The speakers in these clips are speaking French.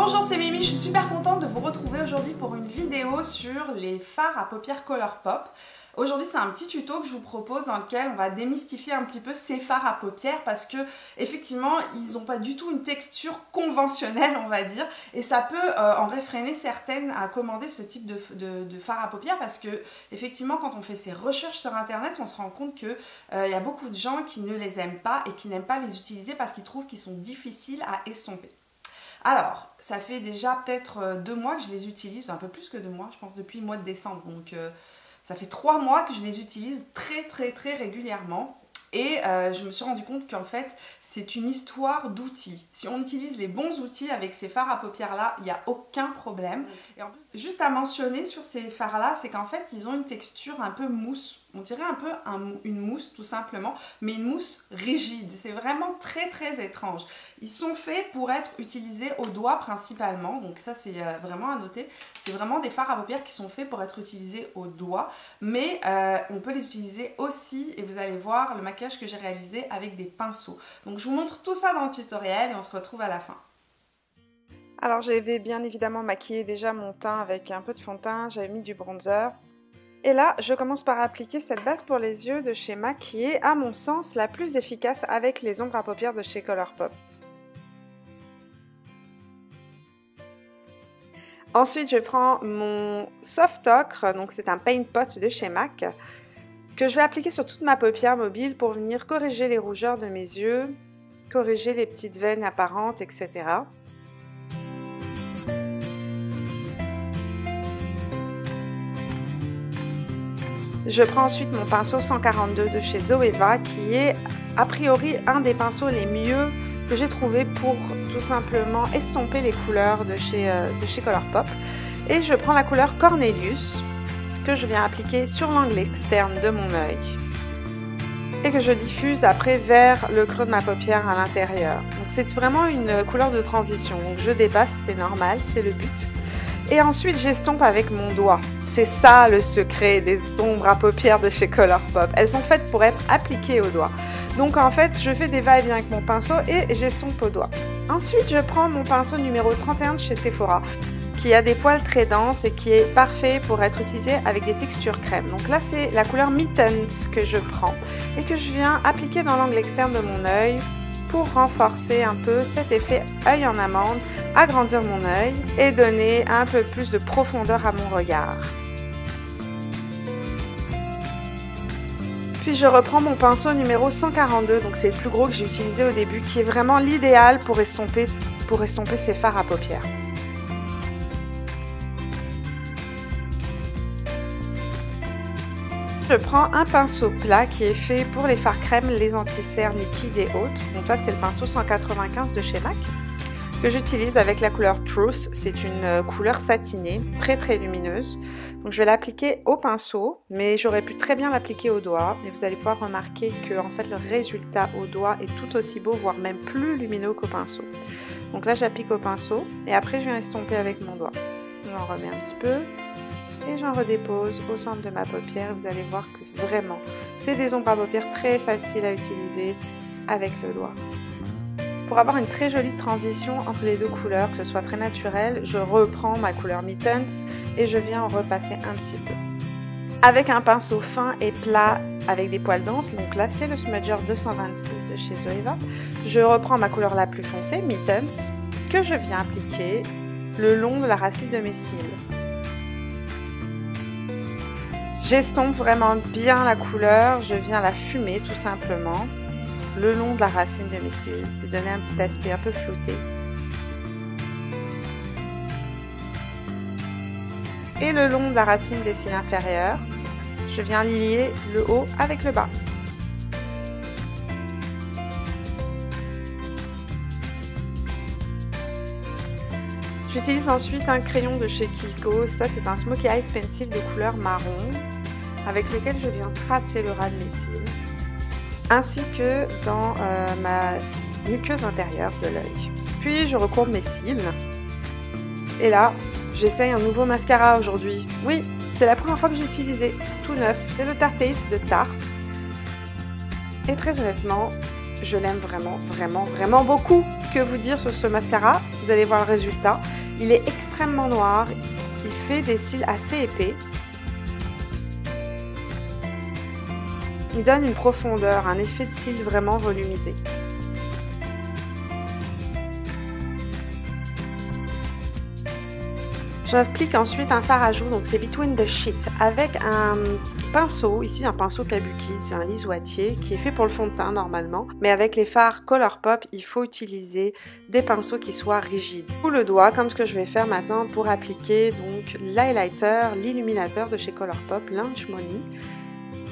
Bonjour, c'est Mimi, je suis super contente de vous retrouver aujourd'hui pour une vidéo sur les fards à paupières Colourpop. Aujourd'hui c'est un petit tuto que je vous propose dans lequel on va démystifier un petit peu ces fards à paupières parce que effectivement ils n'ont pas du tout une texture conventionnelle on va dire et ça peut en réfréner certaines à commander ce type de fard à paupières parce que effectivement quand on fait ses recherches sur internet on se rend compte que y a beaucoup de gens qui ne les aiment pas et qui n'aiment pas les utiliser parce qu'ils trouvent qu'ils sont difficiles à estomper. Alors, ça fait déjà peut-être 2 mois que je les utilise, un peu plus que 2 mois, je pense depuis le mois de décembre. Donc ça fait 3 mois que je les utilise très régulièrement. Et je me suis rendu compte qu'en fait, c'est une histoire d'outils. Si on utilise les bons outils avec ces fards à paupières là, il n'y a aucun problème. Et en plus, juste à mentionner sur ces fards là, c'est qu'en fait, ils ont une texture un peu mousse. On dirait un peu une mousse tout simplement, mais une mousse rigide. C'est vraiment très étrange. Ils sont faits pour être utilisés au doigt principalement, donc ça c'est vraiment à noter. C'est vraiment des fards à paupières qui sont faits pour être utilisés au doigt, mais on peut les utiliser aussi, et vous allez voir le maquillage que j'ai réalisé avec des pinceaux. Donc je vous montre tout ça dans le tutoriel et on se retrouve à la fin. Alors j'avais bien évidemment maquillé déjà mon teint avec un peu de fond de teint, j'avais mis du bronzer. Et là, je commence par appliquer cette base pour les yeux de chez MAC qui est, à mon sens, la plus efficace avec les ombres à paupières de chez Colourpop. Ensuite, je prends mon Soft Ochre, donc c'est un paint pot de chez MAC, que je vais appliquer sur toute ma paupière mobile pour venir corriger les rougeurs de mes yeux, corriger les petites veines apparentes, etc. Je prends ensuite mon pinceau 142 de chez Zoeva qui est a priori un des pinceaux les mieux que j'ai trouvé pour tout simplement estomper les couleurs de chez Colourpop. Et je prends la couleur Cornelius que je viens appliquer sur l'angle externe de mon œil et que je diffuse après vers le creux de ma paupière à l'intérieur. Donc c'est vraiment une couleur de transition, donc je dépasse, c'est normal, c'est le but. Et ensuite j'estompe avec mon doigt. C'est ça le secret des ombres à paupières de chez Colourpop. Elles sont faites pour être appliquées au doigt. Donc en fait je fais des va-et-vient avec mon pinceau et j'estompe au doigt. Ensuite je prends mon pinceau numéro 31 de chez Sephora qui a des poils très denses et qui est parfait pour être utilisé avec des textures crème. Donc là c'est la couleur Mittens que je prends et que je viens appliquer dans l'angle externe de mon œil pour renforcer un peu cet effet œil en amande, agrandir mon œil et donner un peu plus de profondeur à mon regard. Puis je reprends mon pinceau numéro 142, donc c'est le plus gros que j'ai utilisé au début, qui est vraiment l'idéal pour estomper ces fards à paupières. Je prends un pinceau plat qui est fait pour les fards crème, les anti-cernes liquides et autres. Donc là c'est le pinceau 195 de chez MAC que j'utilise avec la couleur Truth. C'est une couleur satinée, très lumineuse. Donc je vais l'appliquer au pinceau, mais j'aurais pu très bien l'appliquer au doigt. Et vous allez pouvoir remarquer que en fait le résultat au doigt est tout aussi beau, voire même plus lumineux qu'au pinceau. Donc là j'applique au pinceau et après je viens estomper avec mon doigt. J'en remets un petit peu. Et j'en redépose au centre de ma paupière. Vous allez voir que vraiment, c'est des ombres à paupières très faciles à utiliser avec le doigt. Pour avoir une très jolie transition entre les deux couleurs, que ce soit très naturel, je reprends ma couleur Mittens et je viens en repasser un petit peu. Avec un pinceau fin et plat avec des poils denses, donc là c'est le Smudger 226 de chez Zoeva, je reprends ma couleur la plus foncée, Mittens, que je viens appliquer le long de la racine de mes cils. J'estompe vraiment bien la couleur, je viens la fumer tout simplement le long de la racine de mes cils et donner un petit aspect un peu flouté. Et le long de la racine des cils inférieurs, je viens lier le haut avec le bas. J'utilise ensuite un crayon de chez Kiko, ça c'est un Smoky Eyes Pencil de couleur marron avec lequel je viens tracer le ras de mes cils ainsi que dans ma muqueuse intérieure de l'œil. Puis je recourbe mes cils et là j'essaye un nouveau mascara aujourd'hui. Oui, c'est la première fois que j'ai utilisé, tout neuf, c'est le Tarte de Tarte et très honnêtement je l'aime vraiment beaucoup. Que vous dire sur ce mascara? Vous allez voir le résultat. Il est extrêmement noir, il fait des cils assez épais. Il donne une profondeur, un effet de cils vraiment volumisé. J'applique ensuite un fard à joues, donc c'est Between the Sheets, avec un pinceau, ici un pinceau kabuki, c'est un lisoitier qui est fait pour le fond de teint normalement, mais avec les fards Colourpop, il faut utiliser des pinceaux qui soient rigides. Sous le doigt, comme ce que je vais faire maintenant pour appliquer donc l'highlighter, l'illuminateur de chez Colourpop, Lunch Money,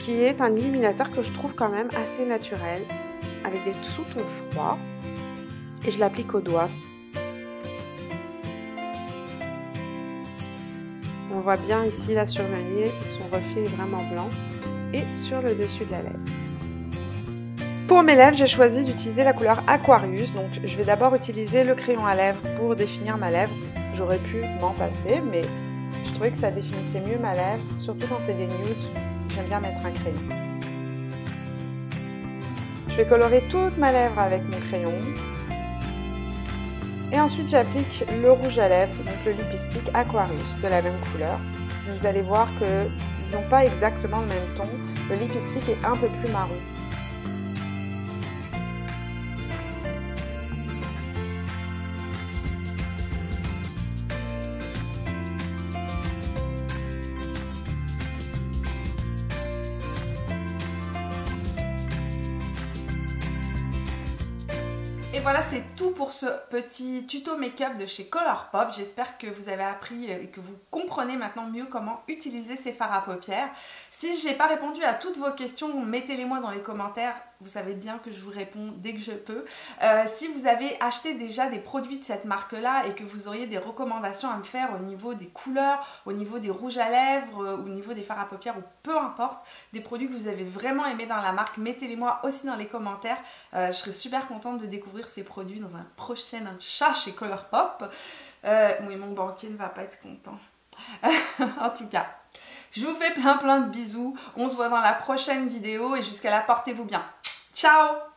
qui est un illuminateur que je trouve quand même assez naturel, avec des sous-tons froids, et je l'applique au doigt. On voit bien ici la surmenée, son reflet est vraiment blanc, et sur le dessus de la lèvre. Pour mes lèvres, j'ai choisi d'utiliser la couleur Aquarius, donc je vais d'abord utiliser le crayon à lèvres pour définir ma lèvre. J'aurais pu m'en passer, mais je trouvais que ça définissait mieux ma lèvre, surtout quand c'est des nudes, j'aime bien mettre un crayon. Je vais colorer toute ma lèvre avec mon crayon. Et ensuite j'applique le rouge à lèvres, donc le lipstick Aquarius de la même couleur. Vous allez voir qu'ils n'ont pas exactement le même ton. Le lipstick est un peu plus marron. Et voilà, c'est tout pour ce petit tuto make-up de chez Colourpop. J'espère que vous avez appris et que vous comprenez maintenant mieux comment utiliser ces fards à paupières. Si je n'ai pas répondu à toutes vos questions, mettez-les moi dans les commentaires. Vous savez bien que je vous réponds dès que je peux. Si vous avez acheté déjà des produits de cette marque-là et que vous auriez des recommandations à me faire au niveau des couleurs, au niveau des rouges à lèvres, au niveau des fards à paupières ou peu importe, des produits que vous avez vraiment aimés dans la marque, mettez-les moi aussi dans les commentaires. Je serais super contente de découvrir ces produits dans un prochain achat chez Colourpop. Oui, mon banquier ne va pas être content. En tout cas, je vous fais plein de bisous. On se voit dans la prochaine vidéo et jusqu'à là, portez-vous bien. Ciao!